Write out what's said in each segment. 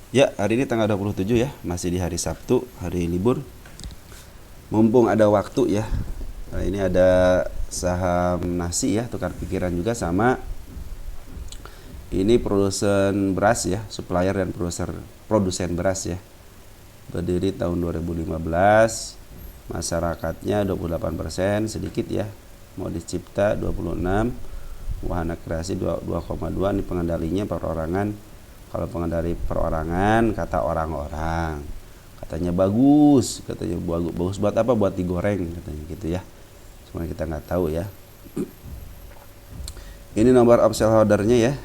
Ya, hari ini tanggal 27 ya, masih di hari Sabtu, hari libur. Mumpung ada waktu ya. Nah, ini ada saham nasi ya, tukar pikiran juga sama ini produsen beras ya, supplier dan produsen beras ya. Berdiri tahun 2015, masyarakatnya 28%, sedikit ya. Modis cipta 26, wahana kreasi 2,2. Ini pengendalinya perorangan. Kalau pengendali perorangan kata orang-orang katanya bagus, bagus buat apa, buat digoreng katanya gitu ya. Cuma kita nggak tahu ya. Ini nomor upsell ordernya ya.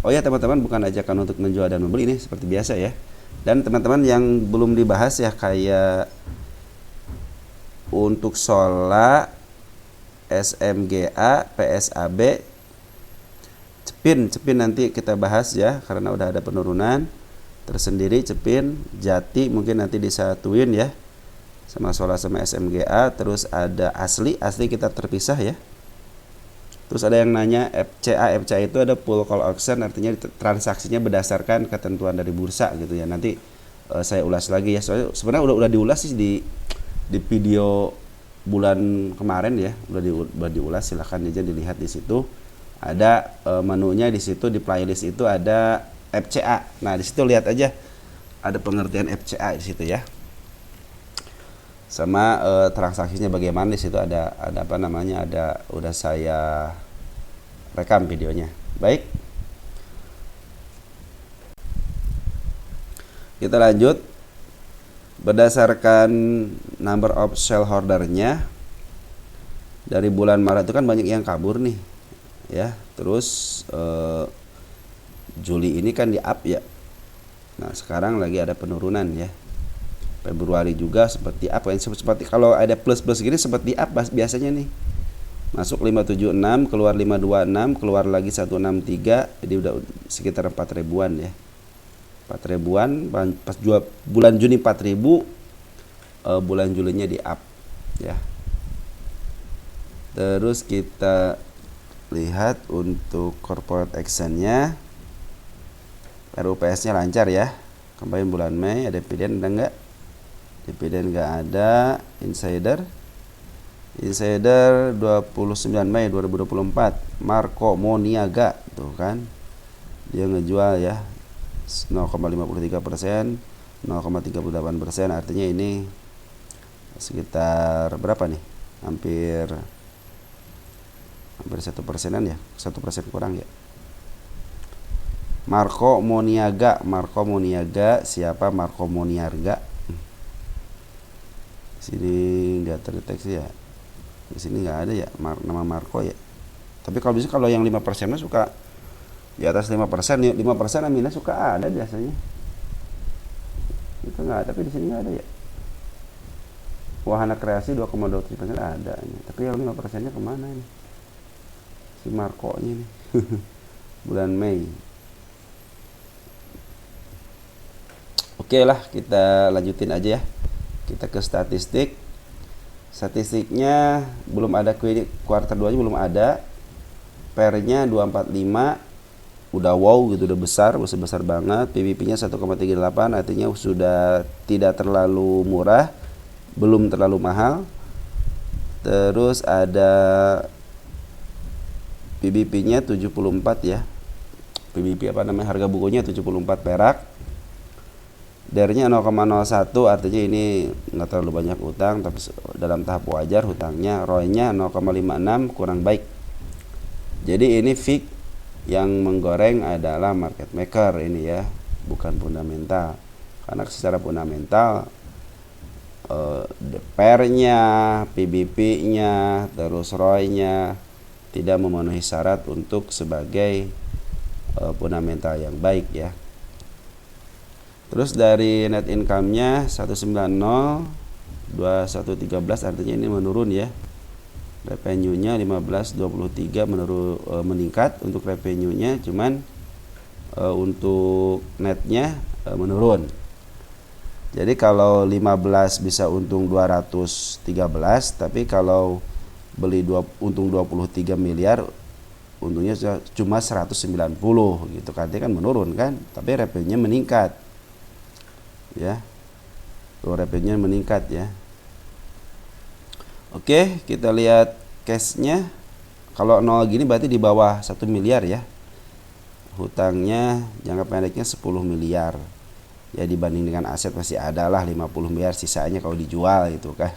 Oh ya teman-teman, bukan ajakan untuk menjual dan membeli, ini seperti biasa ya. Dan teman-teman yang belum dibahas ya, kayak untuk Sola, SMGA, PSAB, Cepin nanti kita bahas ya, karena udah ada penurunan tersendiri. Cepin, Jati mungkin nanti disatuin ya sama Sola sama SMGA. Terus ada asli kita terpisah ya. Terus ada yang nanya FCA itu ada full call auction, artinya transaksinya berdasarkan ketentuan dari bursa gitu ya. Nanti saya ulas lagi ya, soalnya sebenarnya udah diulas sih di video bulan kemarin ya, udah diulas. Silahkan aja dilihat di situ. Ada menunya di situ, di playlist itu ada FCA. Nah di situ lihat aja, ada pengertian FCA di situ ya. Sama transaksinya bagaimana di situ ada apa namanya, ada udah saya rekam videonya. Baik, kita lanjut. Berdasarkan number of shareholdernya dari bulan Maret itu kan banyak yang kabur nih ya. Terus Juli ini kan di up ya. Nah sekarang lagi ada penurunan ya. Februari juga seperti apa yang seperti kalau ada plus gini seperti up biasanya nih. Masuk 576, keluar 526, keluar lagi 163, jadi udah sekitar 4 ribuan ya. 4 ribuan pas bulan Juni 4 ribu, bulan Julinya di up ya. Terus kita lihat untuk corporate actionnya, RUPS nya lancar ya. Kemarin bulan Mei ada dividen, ada enggak? Dividen enggak ada. Insider 29 Mei 2024, Marco Moniaga tuh kan, dia ngejual ya 0,53%, 0,38%, artinya ini sekitar berapa nih, hampir 1%-an ya, 1% kurang ya. Marco Moniaga siapa Marco Moniaga? Sini nggak terdeteksi ya, di sini nggak ada ya nama Marco ya. Tapi kalau bisa, kalau yang 5% suka di atas 5%, 5% Amina suka ada biasanya. Itu nggak ada, tapi di sini nggak ada ya. Wahana kreasi 2,23% ada, tapi yang 5%-nya kemana ini? Si Marco-nya nih. Bulan Mei. Oke lah, kita lanjutin aja ya. Kita ke statistiknya belum ada, kuartal 2 nya belum ada. PER-nya 245, udah wow gitu, udah besar banget. PBP-nya 1,38, artinya sudah tidak terlalu murah, belum terlalu mahal. Terus ada PBP-nya 74 ya. PBP apa namanya, harga bukunya 74 perak. DER-nya 0,01, artinya ini nggak terlalu banyak utang, tapi dalam tahap wajar hutangnya. ROE-nya 0,56, kurang baik. Jadi ini fix, yang menggoreng adalah market maker ini ya, bukan fundamental. Karena secara fundamental PER-nya, PBP-nya, terus ROE-nya tidak memenuhi syarat untuk sebagai fundamental yang baik ya. Terus dari net income-nya 190, 2113, artinya ini menurun ya. Revenue-nya 1523 meningkat untuk revenue-nya, cuman untuk netnya menurun. Jadi kalau 15 bisa untung 213, tapi kalau beli untung 23 miliar, untungnya cuma 190 gitu kan, dia kan menurun kan, tapi revenue-nya meningkat ya, tuh revenue meningkat ya. Oke, kita lihat cash-nya. Kalau 0 gini berarti di bawah 1 miliar ya. Hutangnya jangka pendeknya 10 miliar. Ya dibanding dengan aset masih ada lah 50 miliar sisanya kalau dijual gitu kan.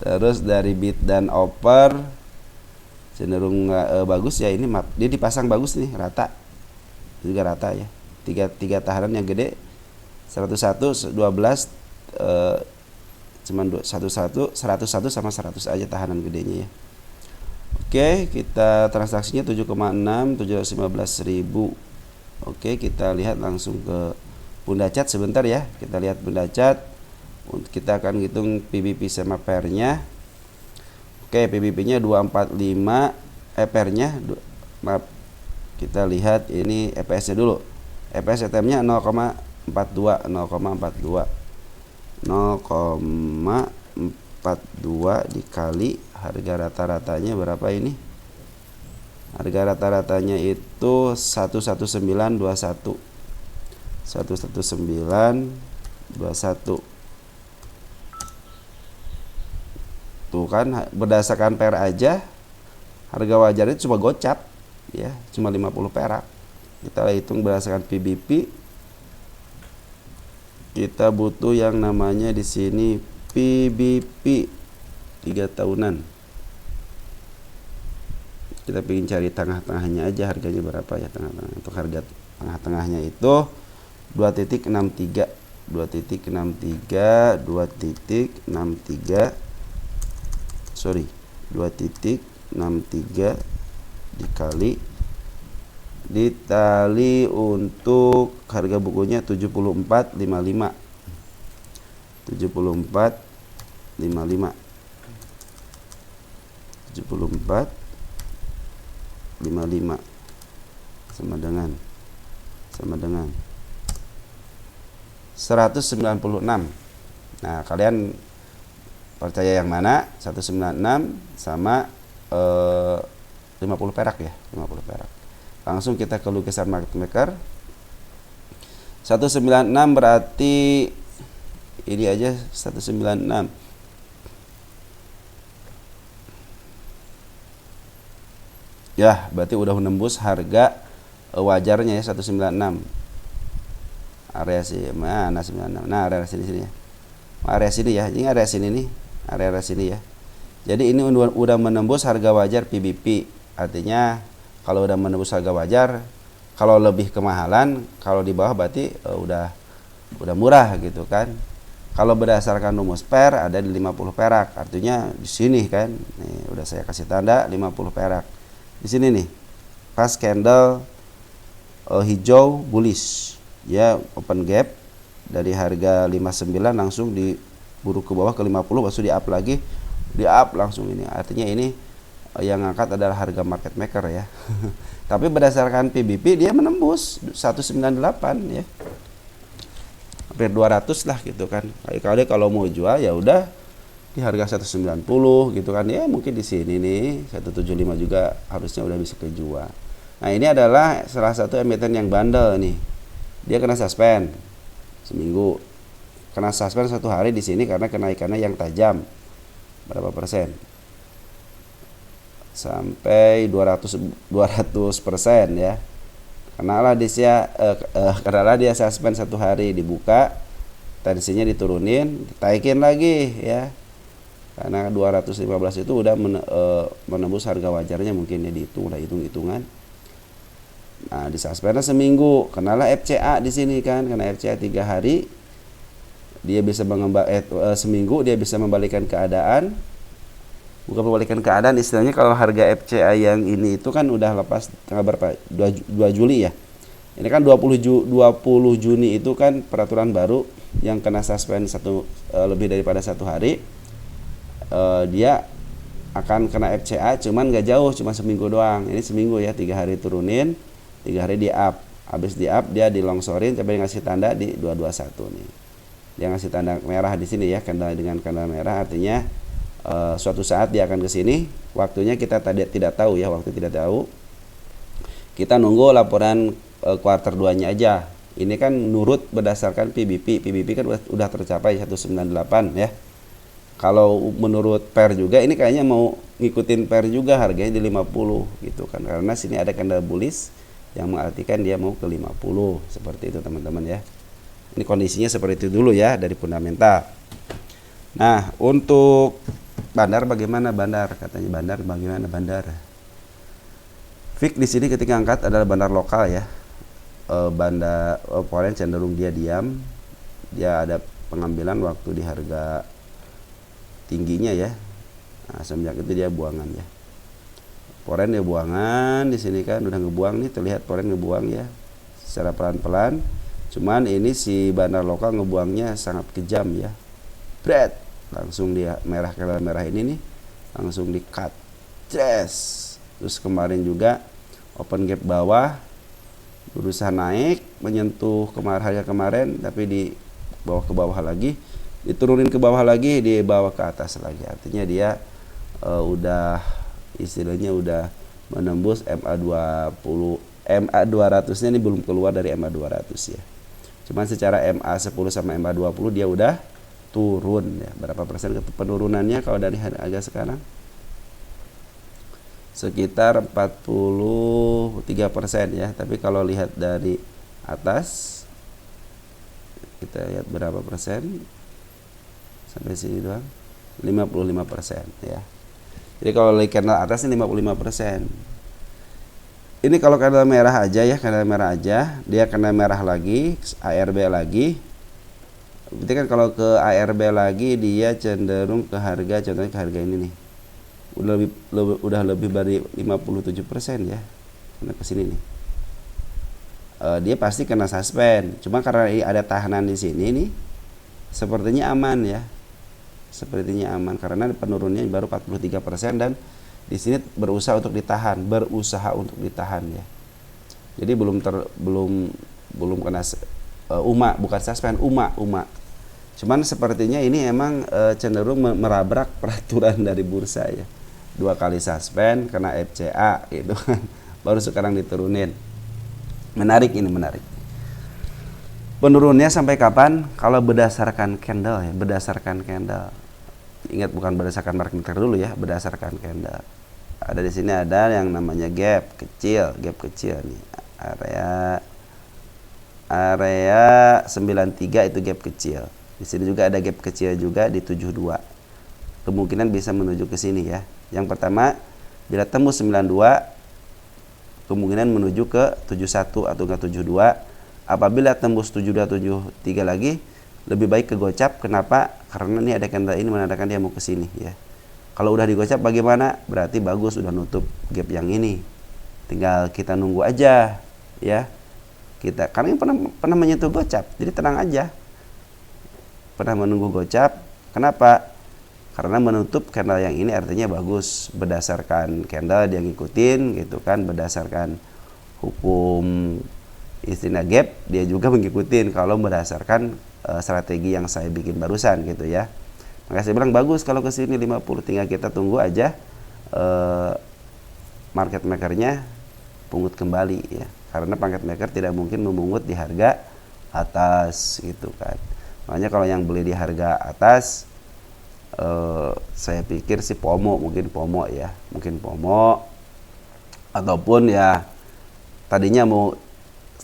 Terus dari bid dan offer cenderung bagus ya, ini dia dipasang bagus nih, rata. Juga rata ya. Tiga tahanan yang gede 101, 12 cuman 101 sama 100 aja tahanan gedenya ya. Oke, kita transaksinya 7,6 715.000. Oke, kita lihat langsung ke bunda cat sebentar ya. Kita lihat bunda cat. Kita akan hitung PBP sama pair-nya. Oke, PBP-nya 245, pair-nya maaf. Kita lihat ini EPS-nya dulu. EPS ATM-nya 0,42 dikali harga rata-ratanya berapa ini? Harga rata-ratanya itu 11921. 11921. Tuh kan berdasarkan per aja harga wajarnya cuma gocap ya, cuma 50 perak. Kita hitung berdasarkan PBP. Kita butuh yang namanya di sini PBP 3 tahunan. Kita ingin cari tengah-tengahnya aja, harganya berapa ya tengah-tengah. Untuk harga tengah-tengahnya itu 2.63 dikali ditali untuk harga bukunya 74.55 sama dengan 196. Nah, kalian percaya yang mana? 196 sama 50 perak ya, 50 perak. Langsung kita ke lukisan market maker. 196 berarti ini aja 196. Ya, berarti udah menembus harga wajarnya ya 196. Area sini mana 96. Nah, area sini ya. Area sini ya. Ini area sini nih. Area sini ya. Jadi ini udah menembus harga wajar PBP. Artinya kalau udah menembus harga wajar, kalau lebih kemahalan, kalau di bawah berarti udah murah gitu kan. Kalau berdasarkan rumus per ada di 50 perak. Artinya di sini kan. Nih udah saya kasih tanda 50 perak. Di sini nih. Pas candle hijau bullish. Ya, open gap dari harga 59 langsung diburu ke bawah ke 50, langsung di up lagi. Di up langsung ini. Artinya ini yang ngangkat adalah harga market maker ya. Tapi berdasarkan PBP dia menembus 198 ya. Hampir 200 lah gitu kan. Kali kalau mau jual ya udah di harga 190 gitu kan. Ya mungkin di sini nih 175 juga harusnya udah bisa kejual. Nah, ini adalah salah satu emiten yang bandel nih. Dia kena suspend seminggu. Kena suspend 1 hari di sini karena kenaikannya yang tajam. Berapa persen? Sampai 200% ya. Kenalah dia suspend 1 hari, dibuka, tensinya diturunin, ditaikin lagi ya. Karena 215 itu udah menembus harga wajarnya, mungkin ya dihitung, udah hitung-hitungan. Nah, disuspend seminggu, kenalah FCA di sini kan, kena FCA 3 hari. Dia bisa seminggu dia bisa membalikan keadaan. Bukan membalikan keadaan, istilahnya kalau harga FCA yang ini itu kan udah lepas tanggal berapa? 2 Juli ya. Ini kan 20 Juni itu kan peraturan baru yang kena suspend lebih daripada 1 hari. Dia akan kena FCA, cuman gak jauh, cuma seminggu doang. Ini seminggu ya, 3 hari turunin, 3 hari di up. Habis di up dia dilongsorin, coba ngasih tanda di 221 nih. Dia ngasih tanda merah di sini ya, dengan tanda merah artinya suatu saat dia akan ke sini. Waktunya kita tidak tahu ya, waktu tidak tahu. Kita nunggu laporan kuartal 2-nya aja. Ini kan nurut berdasarkan PBP. PBP kan udah tercapai 198 ya. Kalau menurut PER juga ini kayaknya mau ngikutin PER juga, harganya di 50 gitu kan. Karena sini ada candle bullish yang mengartikan dia mau ke 50. Seperti itu teman-teman ya. Ini kondisinya seperti itu dulu ya dari fundamental. Nah, untuk bandar bagaimana bandar? Katanya bandar bagaimana bandar? Fik di sini ketika angkat adalah bandar lokal ya. Bandar foreign cenderung dia diam. Dia ada pengambilan waktu di harga tingginya ya. Nah, semenjak itu dia buangan ya. Foreign dia buangan di sini kan udah ngebuang nih, terlihat foreign ngebuang ya. Secara pelan-pelan. Cuman ini si bandar lokal ngebuangnya sangat kejam ya. Bret, langsung dia merah ini nih, langsung di cut. Yes. Terus kemarin juga open gap bawah, berusaha naik menyentuh harga kemarin, tapi di bawah ke bawah lagi, diturunin ke bawah lagi, di bawah ke atas lagi. Artinya dia udah istilahnya udah menembus MA20, MA200-nya ini belum keluar dari MA200 ya. Cuman secara MA10 sama MA20 dia udah turun ya. Berapa persen penurunannya kalau dari harga sekarang? Sekitar 43% ya. Tapi kalau lihat dari atas, kita lihat berapa persen? Sampai sini doang, 55% ya. Jadi kalau lihat candle atas ini 55%. Ini kalau candle merah aja ya, candle merah aja, dia candle merah lagi, ARB lagi. Berarti kan kalau ke ARB lagi dia cenderung ke harga, contohnya ke harga ini nih. Udah lebih dari 57% ya. Karena ke sini nih. Dia pasti kena suspend. Cuma karena ada tahanan di sini nih, sepertinya aman ya. Sepertinya aman karena penurunnya baru 43% dan di sini berusaha untuk ditahan ya. Jadi belum kena bukan suspend, UMA. Cuman sepertinya ini emang cenderung merabrak peraturan dari bursa ya. 2 kali suspend, kena FCA gitu kan. Baru sekarang diturunin. Menarik. Penurunnya sampai kapan? Kalau berdasarkan candle ya, Ingat bukan berdasarkan market maker dulu ya, berdasarkan candle. Ada di sini ada yang namanya gap kecil nih. Area 93 itu gap kecil. Di sini juga ada gap kecil juga di 72. Kemungkinan bisa menuju ke sini ya. Yang pertama, bila tembus 92, kemungkinan menuju ke 71 atau ke 72. Apabila tembus 72 73 lagi, lebih baik ke gocap. Kenapa? Karena ini ada candle ini menandakan dia mau ke sini ya. Kalau udah digocap bagaimana? Berarti bagus, udah nutup gap yang ini. Tinggal kita nunggu aja ya. Karena yang pernah menyentuh gocap, jadi tenang aja. Pernah menunggu gocap. Kenapa? Karena menutup candle yang ini artinya bagus berdasarkan candle dia ngikutin gitu kan, berdasarkan hukum istilah gap dia juga mengikutin kalau berdasarkan strategi yang saya bikin barusan gitu ya. Makanya saya bilang bagus kalau ke sini 50, tinggal kita tunggu aja market makernya pungut kembali ya. Karena market maker tidak mungkin memungut di harga atas gitu kan. Makanya kalau yang beli di harga atas saya pikir sih mungkin pomo ataupun ya tadinya mau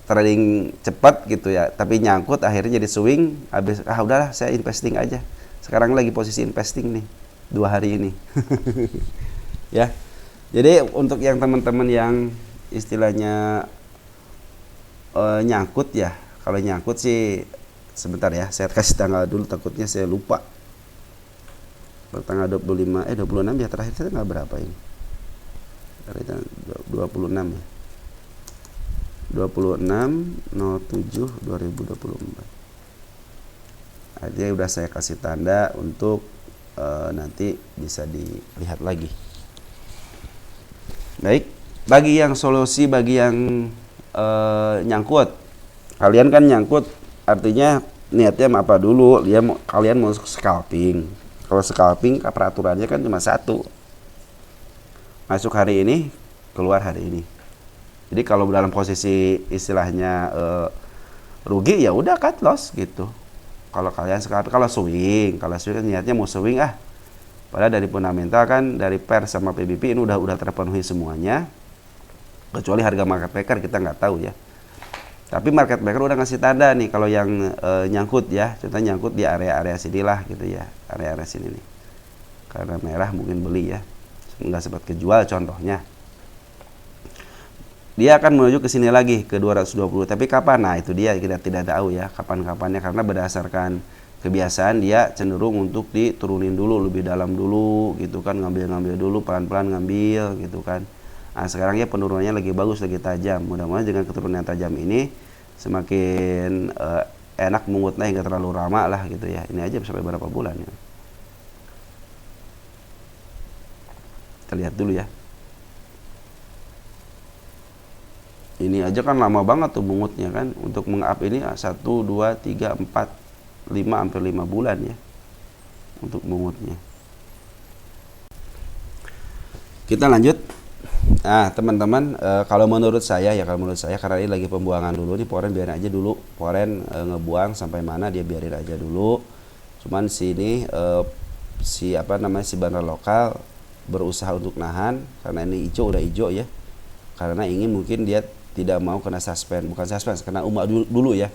trading cepat gitu ya, tapi nyangkut akhirnya jadi swing, habis udahlah saya investing aja. Sekarang lagi posisi investing nih 2 hari ini. Ya. Jadi untuk yang teman-teman yang istilahnya nyangkut ya, kalau nyangkut sih sebentar ya, saya kasih tanggal dulu takutnya saya lupa. Tanggal 26 ya, terakhir saya tanggal berapa ini? 26 ya. 26/07/2024. Artinya udah saya kasih tanda untuk nanti bisa dilihat lagi. Baik, bagi yang solusi, bagi yang nyangkut, kalian kan nyangkut artinya niatnya apa dulu? Kalian mau scalping. Kalau scalping peraturannya kan cuma satu, masuk hari ini, keluar hari ini. Jadi kalau dalam posisi istilahnya rugi ya udah cut loss gitu. Kalau kalian scalping, kalau swing kan niatnya mau swing padahal dari fundamental kan dari PER sama PBP ini udah terpenuhi semuanya, kecuali harga market maker kita nggak tahu ya. Tapi market maker udah ngasih tanda nih kalau yang nyangkut ya, contohnya nyangkut di area-area sini lah gitu ya, area-area sini nih. Karena merah mungkin beli ya, nggak sempat kejual contohnya. Dia akan menuju ke sini lagi ke 220, tapi kapan? Nah itu dia kita tidak tahu ya kapan-kapannya, karena berdasarkan kebiasaan dia cenderung untuk diturunin dulu lebih dalam dulu gitu kan, ngambil dulu pelan-pelan ngambil gitu kan. Nah sekarang ya penurunannya lagi bagus, lagi tajam. Mudah-mudahan dengan keturunan tajam ini semakin enak mengutnya hingga terlalu lama lah gitu ya. Ini aja sampai berapa bulan ya. Kita lihat dulu ya. Ini aja kan lama banget tuh mengutnya kan. Untuk meng-up ini 1, 2, 3, 4, 5 hampir 5 bulan ya untuk mengutnya. Kita lanjut. Nah teman-teman, kalau menurut saya karena ini lagi pembuangan dulu nih, Foreign biarin aja dulu. Foreign ngebuang sampai mana dia biarin aja dulu. Cuman sini si bandar lokal berusaha untuk nahan karena ini udah hijau ya. Karena ingin mungkin dia tidak mau kena suspend, bukan suspend, kena UMA dulu ya.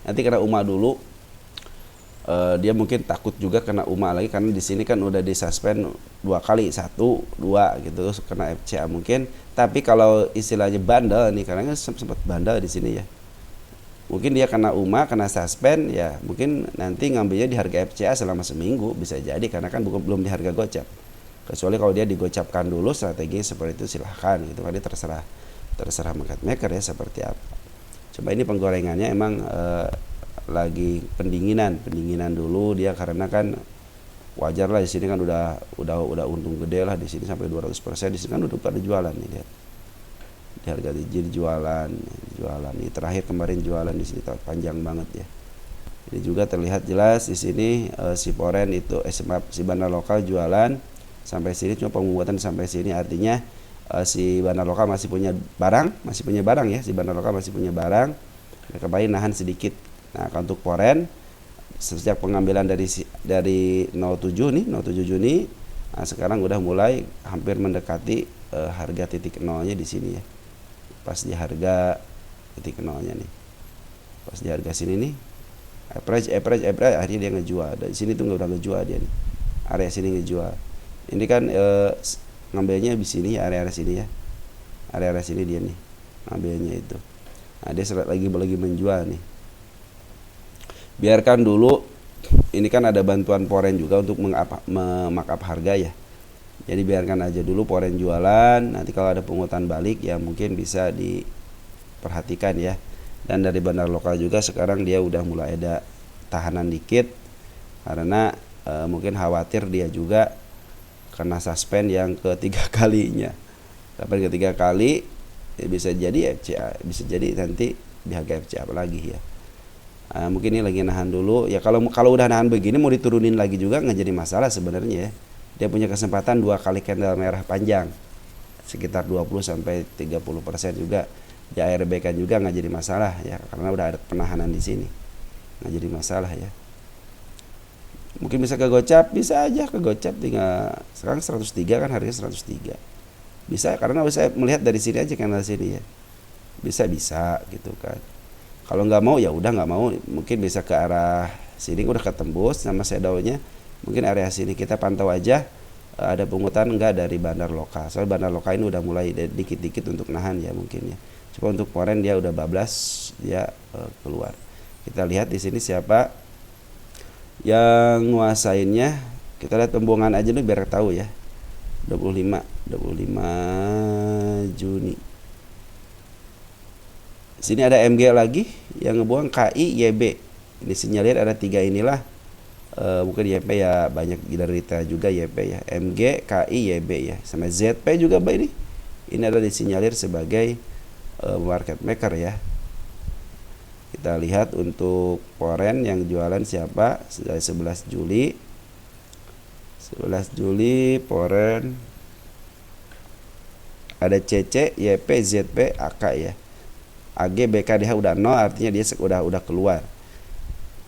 Nanti kena UMA dulu, dia mungkin takut juga kena UMA lagi karena di sini kan udah disuspend 2 kali, 1, 2 gitu, kena FCA mungkin. Tapi kalau istilahnya bandel nih, karena sempat bandel di sini ya, mungkin dia kena UMA, kena suspend ya, mungkin nanti ngambilnya di harga FCA selama seminggu bisa jadi, karena kan belum di harga gocap. Kecuali kalau dia digocapkan dulu, strategi seperti itu silahkan gitu kan, dia terserah market maker ya seperti apa. Coba ini penggorengannya emang lagi pendinginan dulu dia, karena kan wajar lah di sini kan udah untung gede lah di sini sampai 200%. Di sini kan udah pada jualan nih, lihat di harga jadi jualan nih, terakhir kemarin jualan di sini panjang banget ya. Ini juga terlihat jelas di sini si Foreign itu si bandar lokal jualan sampai sini, cuma penguatan sampai sini, artinya si bandar lokal masih punya barang ya, si bandar lokal masih punya barang. Kembali nahan sedikit. Nah untuk Foreign sejak pengambilan dari 07 Juni, nah sekarang udah mulai hampir mendekati harga titik nolnya di sini ya. Pas di harga titik nolnya nih, pas di harga sini nih, average akhirnya dia ngejual. Dari sini tuh udah ngejual dia nih, area sini ngejual. Ini kan ngambilnya di sini ya, area sini ya, area sini dia nih ngambilnya itu. Nah dia lagi menjual nih. Biarkan dulu, ini kan ada bantuan Foreign juga untuk markup harga ya. Jadi biarkan aja dulu Foreign jualan, nanti kalau ada pungutan balik ya mungkin bisa diperhatikan ya. Dan dari bandar lokal juga sekarang dia udah mulai ada tahanan dikit, karena mungkin khawatir dia juga kena suspend yang ketiga kalinya. Tapi ketiga kali ya bisa jadi FCA, bisa jadi nanti di harga FCA lagi ya. Mungkin ini lagi nahan dulu ya. Kalau udah nahan begini mau diturunin lagi juga nggak jadi masalah sebenarnya ya. Dia punya kesempatan 2 kali candle merah panjang sekitar 20-30% juga. Ya ARB kan juga nggak jadi masalah ya, karena udah ada penahanan di sini, nggak jadi masalah ya. Mungkin bisa kegocap, bisa aja kegocap, tinggal sekarang 103 kan, harganya 103 bisa, karena saya melihat dari sini aja candle sini ya, bisa gitu kan. Kalau nggak mau ya udah nggak mau, mungkin bisa ke arah sini udah ketembus sama shadownya, mungkin area sini kita pantau aja ada pungutan enggak dari bandar lokal. Soal bandar lokal ini udah mulai dikit-dikit untuk nahan ya mungkin ya. Coba untuk Foreign dia udah bablas, dia keluar. Kita lihat di sini siapa yang nguasainnya. Kita lihat pembuangan aja nih biar tahu ya. 25 Juni. Sini ada MG lagi yang ngebuang KI YB. Ini sinyalir ada 3 inilah. Mungkin YP ya banyak dari retail juga YP ya. MG, KI, YB ya. Sama ZP juga Pak ini. Ini adalah disinyalir sebagai market maker ya. Kita lihat untuk Foreign yang jualan siapa dari 11 Juli. 11 Juli Poren ada CC, YP, ZP, AK ya. AG, BK, DH udah 0 artinya dia udah keluar.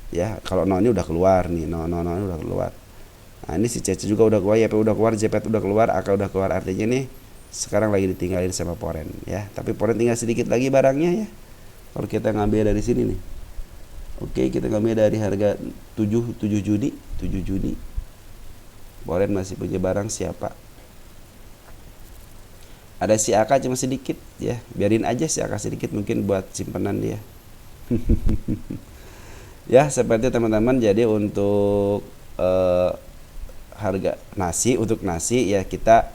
Ya, kalau 0 ini udah keluar nih, 0 ini udah keluar. Nah, ini si CC juga udah keluar, YP udah keluar, ZP udah keluar, AK udah keluar, artinya nih sekarang lagi ditinggalin sama Poren ya. Tapi Poren tinggal sedikit lagi barangnya ya. Kalau kita ngambil dari sini nih. Oke, kita ngambil dari harga 7 Juni. Poren masih punya barang siapa? Ada si AK cuma sedikit ya. Biarin aja si AK sedikit, mungkin buat simpanan dia. Ya, seperti teman-teman. Jadi untuk harga nasi, untuk nasi ya kita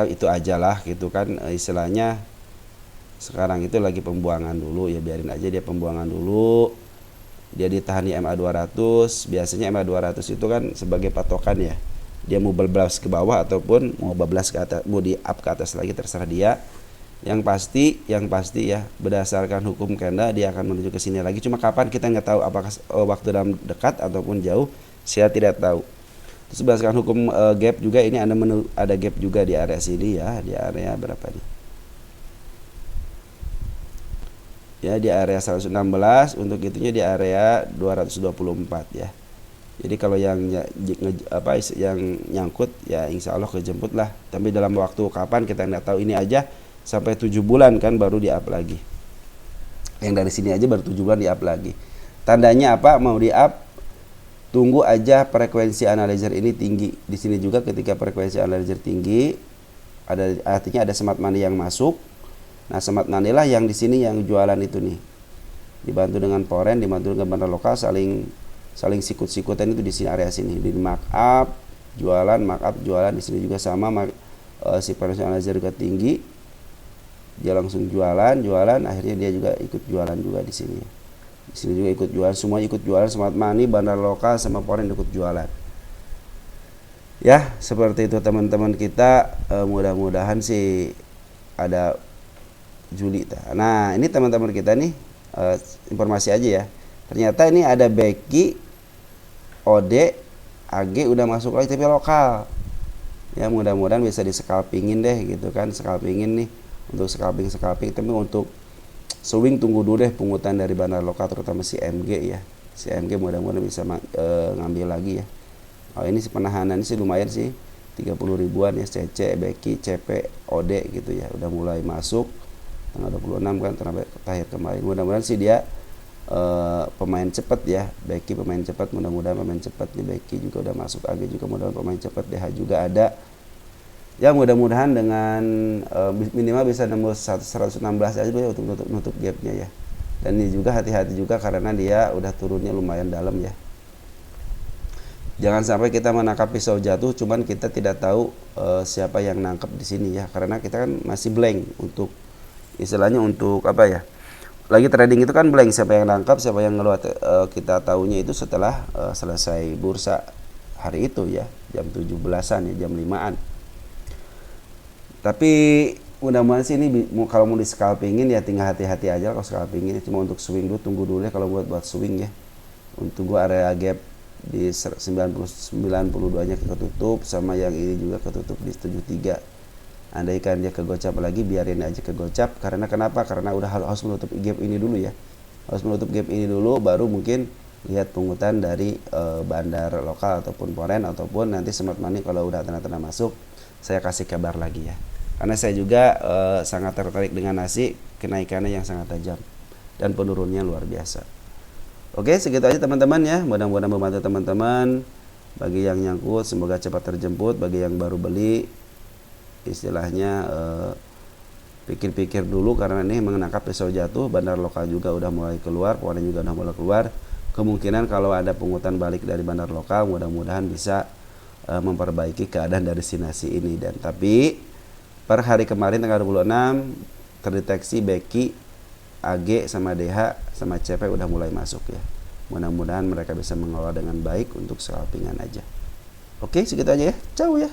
itu aja lah gitu kan, istilahnya sekarang itu lagi pembuangan dulu ya, biarin aja dia pembuangan dulu, dia ditahan di MA 200. Biasanya MA 200 itu kan sebagai patokan ya, dia mau bablas ke bawah ataupun mau bablas ke atas, mau di up ke atas lagi, terserah dia. Yang pasti ya, berdasarkan hukum candle dia akan menuju ke sini lagi, cuma kapan kita nggak tahu, apakah waktu dalam dekat ataupun jauh, saya tidak tahu. Terus berdasarkan hukum gap juga, ini ada gap juga di area sini ya, di area berapa nih? Ya, di area 116, untuk itunya di area 224 ya. Jadi kalau yang nyangkut ya insya Allah kejemput lah. Tapi dalam waktu kapan kita nggak tahu, ini aja sampai 7 bulan kan baru di up lagi. Yang dari sini aja baru 7 bulan di up lagi. Tandanya apa? Mau di up, tunggu aja frekuensi analyzer ini tinggi. Di sini juga ketika frekuensi analyzer tinggi, artinya ada smart money yang masuk. Nah, smart money lah yang di sini yang jualan itu nih. Dibantu dengan Poren, dibantu dengan bandar lokal, saling sikut-sikutan itu di sini, area sini. Di markup jualan, di sini juga sama, si frekuensi analyzer juga tinggi. Dia langsung jualan, akhirnya dia juga ikut jualan juga di sini. Di sini juga ikut jualan, semua ikut jualan, smart money, bandar lokal sama Poren ikut jualan. Ya, seperti itu teman-teman kita, mudah-mudahan sih ada Juli. Nah, ini teman-teman kita nih, informasi aja ya. Ternyata ini ada Becky, OD, AG udah masuk lagi tapi lokal. Ya, mudah-mudahan bisa di scalpingin deh gitu kan, scalpingin nih. Untuk scalping, tapi untuk swing tunggu dulu deh pungutan dari bandar lokal, terutama si MG ya. Si MG mudah-mudahan bisa ngambil lagi ya. Oh, ini si penahanan sih lumayan sih, 30 ribuan ya, CC, Becky, CP, OD gitu ya. Udah mulai masuk tanggal 26 kan, terakhir kemarin. Mudah-mudahan sih dia pemain cepat ya. Becky pemain cepat, mudah-mudahan pemain cepat nih. Becky juga udah masuk, AG juga mudah-mudahan pemain cepat, DH juga ada. Ya, mudah-mudahan dengan minimal bisa nembus 116 aja ya untuk nutup gapnya ya. Dan ini juga hati-hati juga karena dia udah turunnya lumayan dalam ya. Jangan sampai kita menangkap pisau jatuh cuman kita tidak tahu siapa yang nangkep di sini ya, karena kita kan masih blank untuk istilahnya untuk apa ya. Lagi trading itu kan blank, siapa yang nangkap, siapa yang ngeluar, kita tahunya itu setelah selesai bursa hari itu ya, jam 17-an ya, jam 5-an. Tapi mudah-mudahan sih ini kalau mau di scalpingin ya tinggal hati-hati aja kalau scalpingin, cuma untuk swing dulu, tunggu dulu ya kalau buat swing ya. Untuk gua area gap di 92 nya ketutup, sama yang ini juga ketutup di 73. Andaikan dia kegocap lagi, biarin aja kegocap. Karena kenapa? Karena udah harus menutup gap ini dulu ya. Harus menutup gap ini dulu, baru mungkin lihat pungutan dari bandar lokal ataupun Poren ataupun nanti smart money kalau udah tanda-tanda masuk, saya kasih kabar lagi ya. Karena saya juga sangat tertarik dengan nasi, kenaikannya yang sangat tajam dan penurunnya luar biasa. Oke, segitu aja teman-teman ya. Mudah-mudahan membantu teman-teman. Bagi yang nyangkut semoga cepat terjemput. Bagi yang baru beli, istilahnya pikir-pikir dulu karena ini menangkap pisau jatuh. Bandar lokal juga udah mulai keluar, Poren juga udah mulai keluar. Kemungkinan kalau ada pungutan balik dari bandar lokal, mudah-mudahan bisa memperbaiki keadaan dari si nasi ini. Dan tapi per hari kemarin tanggal 26 terdeteksi Becky, AG sama DH sama CP udah mulai masuk ya. Mudah-mudahan mereka bisa mengelola dengan baik untuk scalpingan aja. Oke, segitu aja ya. Ciao ya.